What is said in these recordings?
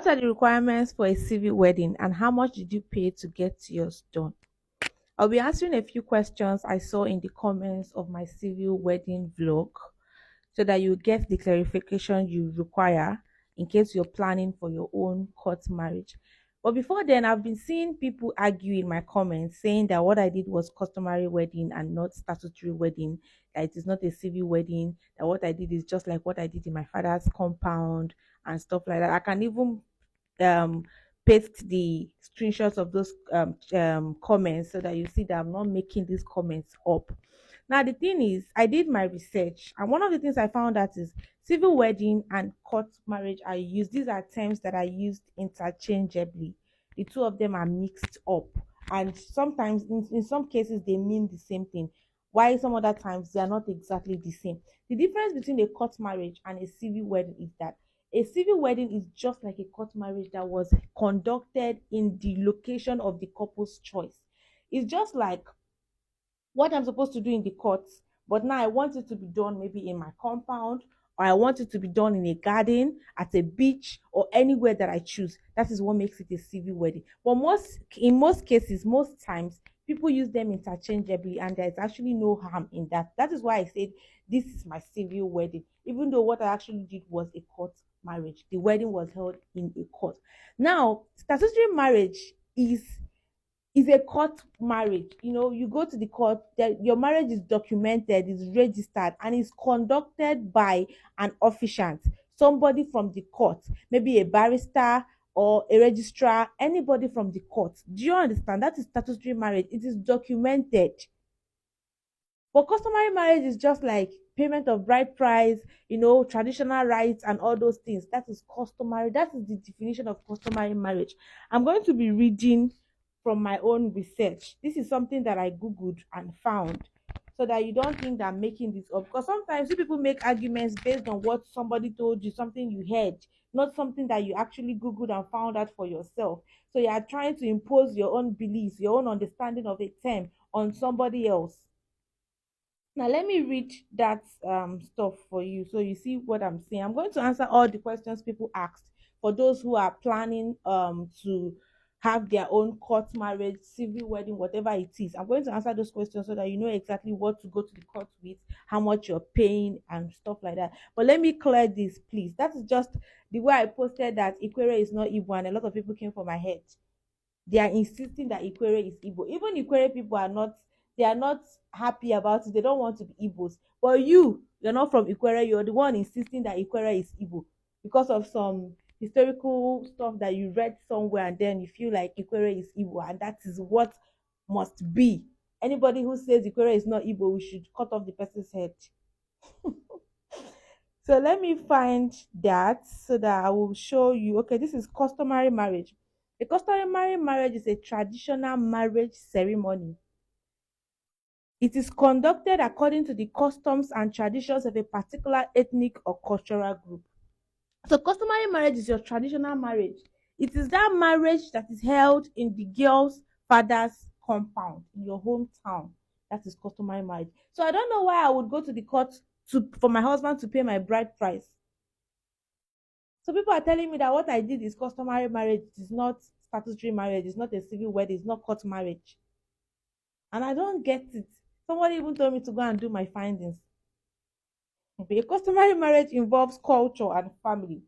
What are the requirements for a civil wedding and how much did you pay to get yours done? I'll be answering a few questions I saw in the comments of my civil wedding vlog so that you get the clarification you require in case you're planning for your own court marriage. But before then, I've been seeing people argue in my comments saying that what I did was customary wedding and not statutory wedding, that it is not a civil wedding, that what I did is just like what I did in my father's compound and stuff like that. I can even um paste the screenshots of those comments so that you see that I'm not making these comments up. Now the thing is, I did my research, and one of the things I found out is civil wedding and court marriage are used. These are terms that are used interchangeably. The two of them are mixed up, and sometimes, in some cases, they mean the same thing. Why some other times they are not exactly the same. The difference between a court marriage and a civil wedding is that a civil wedding is just like a court marriage that was conducted in the location of the couple's choice. It's just like what I'm supposed to do in the courts, but now I want it to be done maybe in my compound, or I want it to be done in a garden, at a beach, or anywhere that I choose. That is what makes it a civil wedding. But in most cases, most times, people use them interchangeably, and there's actually no harm in that. That is why I said this is my civil wedding, even though what I actually did was a court marriage. The wedding was held in a court. Now, statutory marriage is a court marriage. You know, you go to the court, that your marriage is documented, is registered, and is conducted by an officiant, somebody from the court, maybe a barrister or a registrar, anybody from the court. Do you understand? That is statutory marriage. It is documented. But customary marriage is just like payment of bride price, traditional rights and all those things. That is customary. That is the definition of customary marriage. I'm going to be reading from my own research. This is something that I Googled and found so that you don't think that I'm making this up. Because sometimes you people make arguments based on what somebody told you, something you heard, not something that you actually Googled and found out for yourself. So you are trying to impose your own beliefs, your own understanding of a term on somebody else. Now let me read that stuff for you so you see what I'm saying. I'm going to answer all the questions people asked for those who are planning to have their own court marriage, civil wedding, whatever it is. I'm going to answer those questions so that you know exactly what to go to the court with, how much you're paying, and stuff like that. But let me clear this, please. That is just the way I posted that Ikwere is not Igbo, and a lot of people came for my head. They are insisting that Ikwere is Igbo. Even Ikwere people are not, they are not happy about it. They don't want to be Igbos. But you're not from Ikwere. You're the one insisting that Ikwere is Igbo because of some historical stuff that you read somewhere, and then you feel like Ikwere is Igbo, and that is what must be. Anybody who says Ikwere is not Igbo, we should cut off the person's head. So let me find that so that I will show you. Okay, this is customary marriage. A customary marriage is a traditional marriage ceremony. It is conducted according to the customs and traditions of a particular ethnic or cultural group. So, customary marriage is your traditional marriage. It is that marriage that is held in the girl's father's compound in your hometown. That is customary marriage. So, I don't know why I would go to the court for my husband to pay my bride price. So people are telling me that what I did is customary marriage. It is not statutory marriage. It's not a civil wedding. It's not court marriage. And I don't get it. Somebody even told me to go and do my findings. Okay, a customary marriage involves culture and family.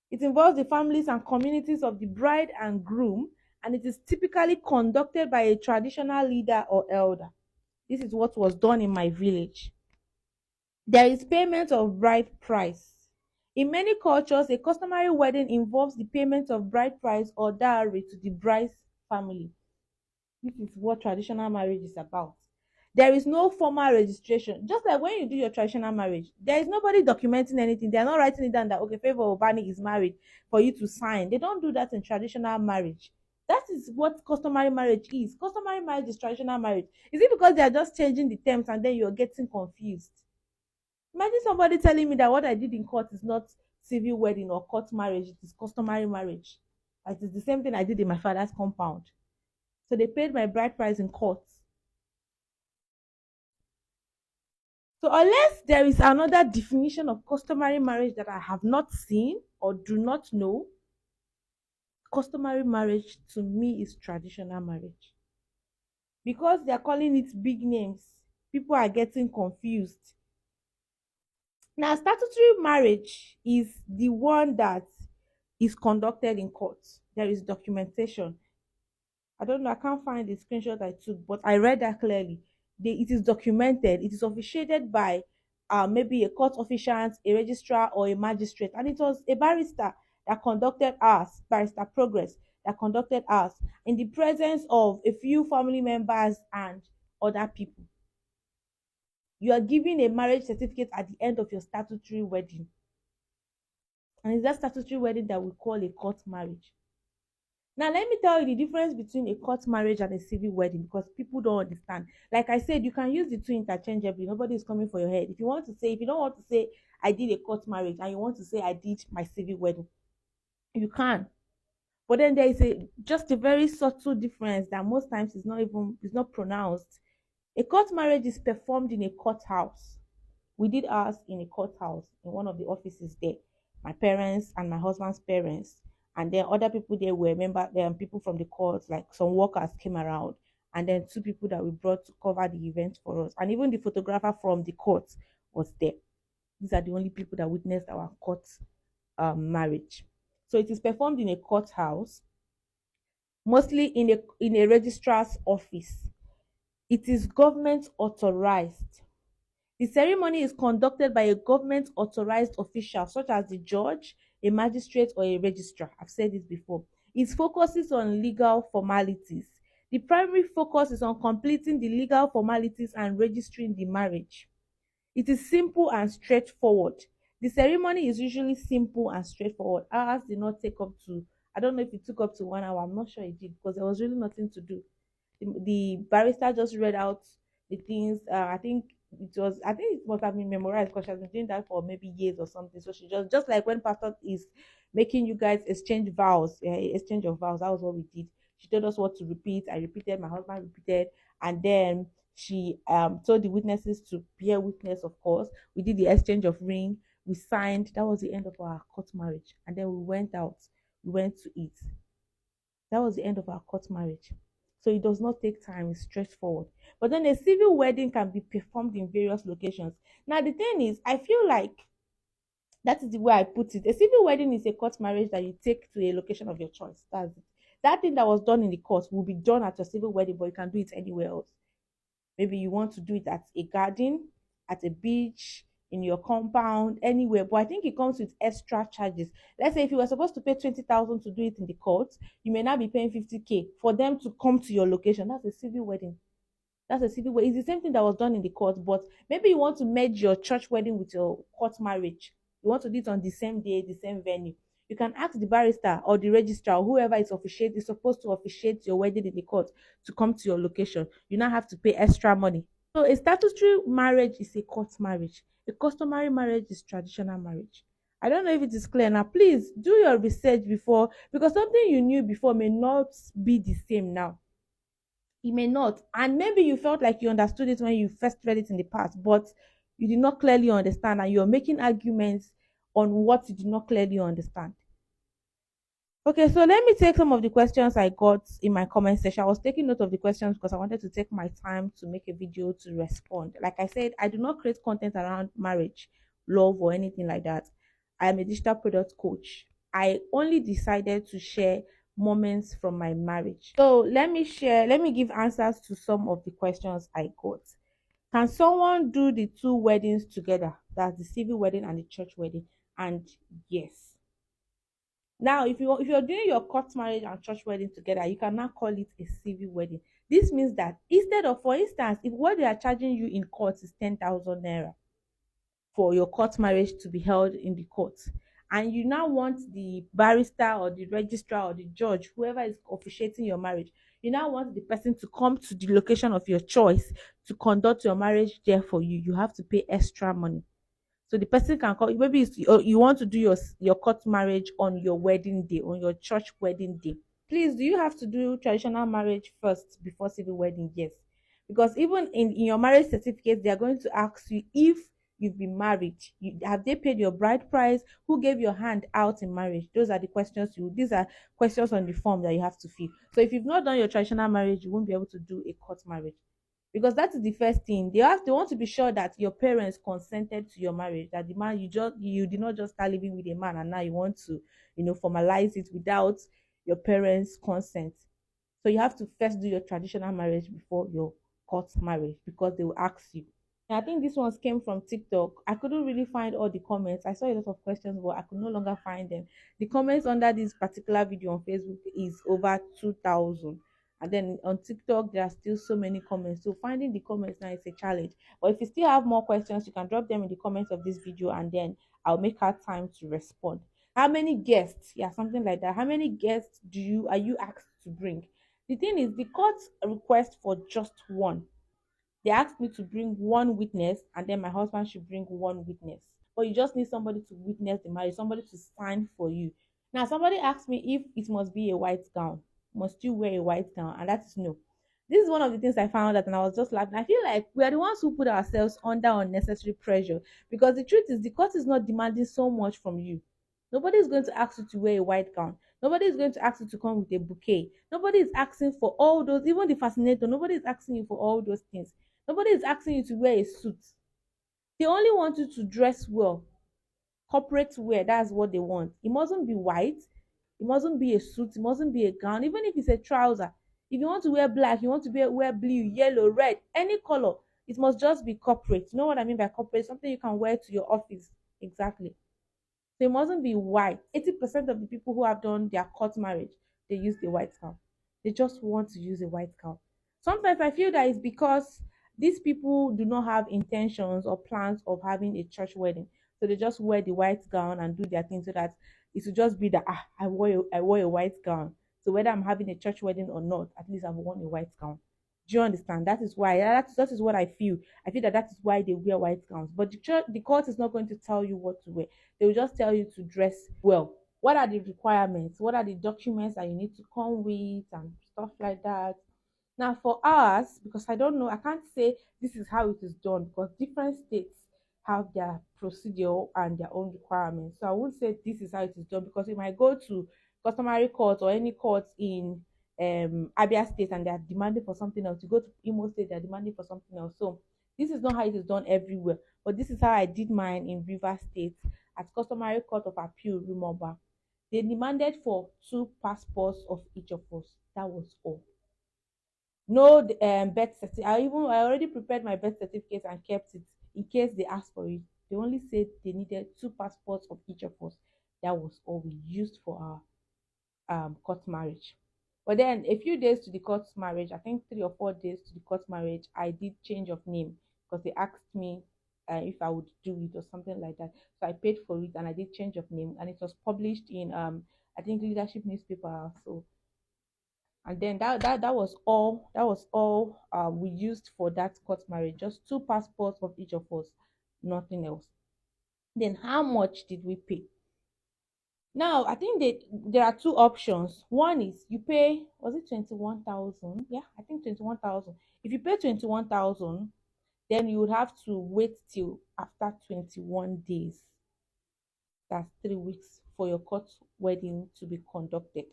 It involves the families and communities of the bride and groom, and it is typically conducted by a traditional leader or elder. This is what was done in my village. There is payment of bride price. In many cultures, a customary wedding involves the payment of bride price or dowry to the bride's family. This is what traditional marriage is about. There is no formal registration. Just like when you do your traditional marriage, there is nobody documenting anything. They are not writing it down that, okay, Favor Obani is married for you to sign. They don't do that in traditional marriage. That is what customary marriage is. Customary marriage is traditional marriage. Is it because they are just changing the terms and then you're getting confused? Imagine somebody telling me that what I did in court is not civil wedding or court marriage, it is customary marriage. It is the same thing I did in my father's compound. So they paid my bride price in court. So unless there is another definition of customary marriage that I have not seen or do not know, Customary marriage to me is traditional marriage. Because they are calling it big names, people are getting confused. Now, statutory marriage is the one that is conducted in court. There is documentation. I don't know, I can't find the screenshot I took, but I read that clearly. It is documented, it is officiated by maybe a court officiant, a registrar, or a magistrate. And it was a barrister that conducted ours, Barrister Progress, that conducted ours in the presence of a few family members and other people. You are given a marriage certificate at the end of your statutory wedding. And it's that statutory wedding that we call a court marriage. Now, let me tell you the difference between a court marriage and a civil wedding because people don't understand. Like I said, you can use the two interchangeably. Nobody is coming for your head. If you don't want to say I did a court marriage and you want to say I did my civil wedding, you can. But then there is just a very subtle difference that most times is not pronounced. A court marriage is performed in a courthouse. We did ours in a courthouse in one of the offices there. My parents and my husband's parents, and then other people there were member people from the court, like some workers came around, and then two people that we brought to cover the event for us, and even the photographer from the court was there. These are the only people that witnessed our court marriage. So it is performed in a courthouse, mostly in a registrar's office. It is government authorized. The ceremony is conducted by a government authorized official, such as the judge, a magistrate, or a registrar. I've said this before. It focuses on legal formalities. The primary focus is on completing the legal formalities and registering the marriage. It is simple and straightforward. The ceremony is usually simple and straightforward. Ours did not take up to, I don't know if it took up to 1 hour. I'm not sure it did because there was really nothing to do. The barrister just read out the things. I think it must have been memorized because she has been doing that for maybe years or something. So she just like when pastor is making you guys exchange vows, exchange of vows. That was what we did. She told us what to repeat. I repeated. My husband repeated, and then she told the witnesses to bear witness. Of course, we did the exchange of ring. We signed. That was the end of our court marriage, and then we went out. We went to eat. That was the end of our court marriage. So it does not take time, it's straightforward. But then a civil wedding can be performed in various locations. Now, the thing is, I feel like that is the way I put it. A civil wedding is a court marriage that you take to a location of your choice. That's it. That thing that was done in the court will be done at your civil wedding, but you can do it anywhere else. Maybe you want to do it at a garden, at a beach, in your compound, anywhere. But I think it comes with extra charges. Let's say if you were supposed to pay 20,000 to do it in the court, you may not be paying 50K for them to come to your location. That's a civil wedding. That's a civil wedding. It's the same thing that was done in the court, but maybe you want to merge your church wedding with your court marriage. You want to do it on the same day, the same venue. You can ask the barrister or the registrar or whoever is supposed to officiate your wedding in the court to come to your location. You now have to pay extra money. So a statutory marriage is a court marriage. A customary marriage is traditional marriage. I don't know if it is clear now. Please do your research before, because something you knew before may not be the same now. It may not. And maybe you felt like you understood it when you first read it in the past, but you did not clearly understand and you're making arguments on what you did not clearly understand. Okay, so let me take some of the questions I got in my comment section. I was taking note of the questions because I wanted to take my time to make a video to respond. Like I said, I do not create content around marriage, love, or anything like that. I am a digital product coach. I only decided to share moments from my marriage. So let me give answers to some of the questions I got. Can someone do the two weddings together? That's the civil wedding and the church wedding. And yes. Now, if you're doing your court marriage and church wedding together, you cannot call it a civil wedding. This means that instead of, for instance, if what they are charging you in court is 10,000 naira for your court marriage to be held in the court, and you now want the barrister or the registrar or the judge, whoever is officiating your marriage, you now want the person to come to the location of your choice to conduct your marriage there for you. You have to pay extra money. So the person can call, maybe you want to do your court marriage on your wedding day, on your church wedding day. Please, do you have to do traditional marriage first before civil wedding? Yes. Because even in your marriage certificate, they are going to ask you if you've been married? Have they paid your bride price? Who gave your hand out in marriage? Those are the questions these are questions on the form that you have to fill. So if you've not done your traditional marriage, you won't be able to do a court marriage, because that is the first thing they want to be sure that your parents consented to your marriage, that the man you did not just start living with a man and now you want to formalize it without your parents consent. So you have to first do your traditional marriage before your court marriage, because they will ask you. And I think this ones came from TikTok. I couldn't really find all the comments. I saw a lot of questions, but I could no longer find them. The comments under this particular video on Facebook is over 2,000. And then on TikTok, there are still so many comments. So finding the comments now is a challenge. But if you still have more questions, you can drop them in the comments of this video, and then I'll make out time to respond. How many guests? Yeah, something like that. How many guests are you asked to bring? The thing is, the court request for just one. They asked me to bring one witness, and then my husband should bring one witness. But you just need somebody to witness the marriage, somebody to sign for you. Now, somebody asked me if it must be a white gown. Must you wear a white gown? And that is no. This is one of the things I found out, and I was just laughing. I feel like we are the ones who put ourselves under unnecessary pressure, because the truth is, the court is not demanding so much from you. Nobody is going to ask you to wear a white gown. Nobody is going to ask you to come with a bouquet. Nobody is asking for all those, even the fascinator. Nobody is asking you for all those things. Nobody is asking you to wear a suit. They only want you to dress well. Corporate wear, that's what they want. It mustn't be white. It mustn't be a suit. It mustn't be a gown. Even if it's a trouser. If you want to wear black, you want to wear blue, yellow, red, any color, it must just be corporate. You know what I mean by corporate? Something you can wear to your office. Exactly. So it mustn't be white. 80% of the people who have done their court marriage, they use the white gown. They just want to use a white gown. Sometimes I feel that it's because these people do not have intentions or plans of having a church wedding. So they just wear the white gown and do their thing, so that it will just be that I wore a white gown. So whether I'm having a church wedding or not, at least I've worn a white gown. Do you understand? That is why that is what I feel. I feel that that is why they wear white gowns. But the court is not going to tell you what to wear. They will just tell you to dress well. What are the requirements? What are the documents that you need to come with and stuff like that? Now, for us, because I don't know, I can't say this is how it is done, because different states have their procedure and their own requirements. So I won't say this is how it is done, because you might go to customary court or any court in Abia State and they are demanding for something else. You go to Imo State, they're demanding for something else. So this is not how it is done everywhere, but this is how I did mine in River State at Customary Court of Appeal, Rumoba. They demanded for two passports of each of us. That was all. No birth certificate. I already prepared my birth certificate and kept it in case they asked for it. They only said they needed two passports of each of us. That was all we used for our court marriage. But then a few days to the court marriage, I think 3 or 4 days to the court marriage, I did change of name, because they asked me if I would do it or something like that. So I paid for it and I did change of name, and it was published in I think leadership newspaper. So and then that was all. That was all we used for that court marriage. Just two passports of each of us, nothing else. Then how much did we pay? Now, I think that there are two options. One is you pay, was it 21,000? Yeah, I think 21,000. If you pay 21,000, then you would have to wait till after 21 days. That's 3 weeks for your court wedding to be conducted.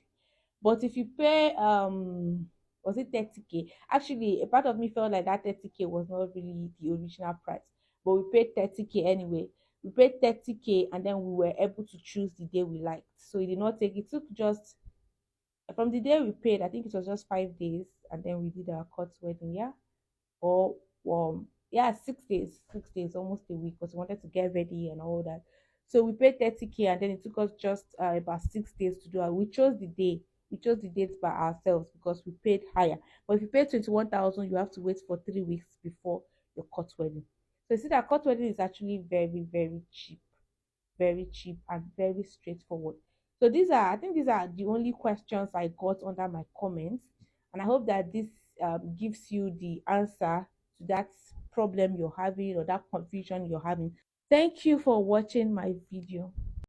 But if you pay, was it 30K? Actually, a part of me felt like that 30K was not really the original price, but we paid 30K anyway. We paid 30K, and then we were able to choose the day we liked. So it did not take, it took just from the day we paid, I think it was just 5 days, and then we did our court wedding. Yeah, or yeah, 6 days, 6 days, almost a week, because we wanted to get ready and all that. So we paid 30K, and then it took us just about 6 days to do it. We chose the day. We chose the dates by ourselves because we paid higher. But if you pay 21,000, you have to wait for 3 weeks before your court wedding. So you see that court wedding is actually very, very cheap and very straightforward. So I think these are the only questions I got under my comments, and I hope that this gives you the answer to that problem you're having or that confusion you're having. Thank you for watching my video.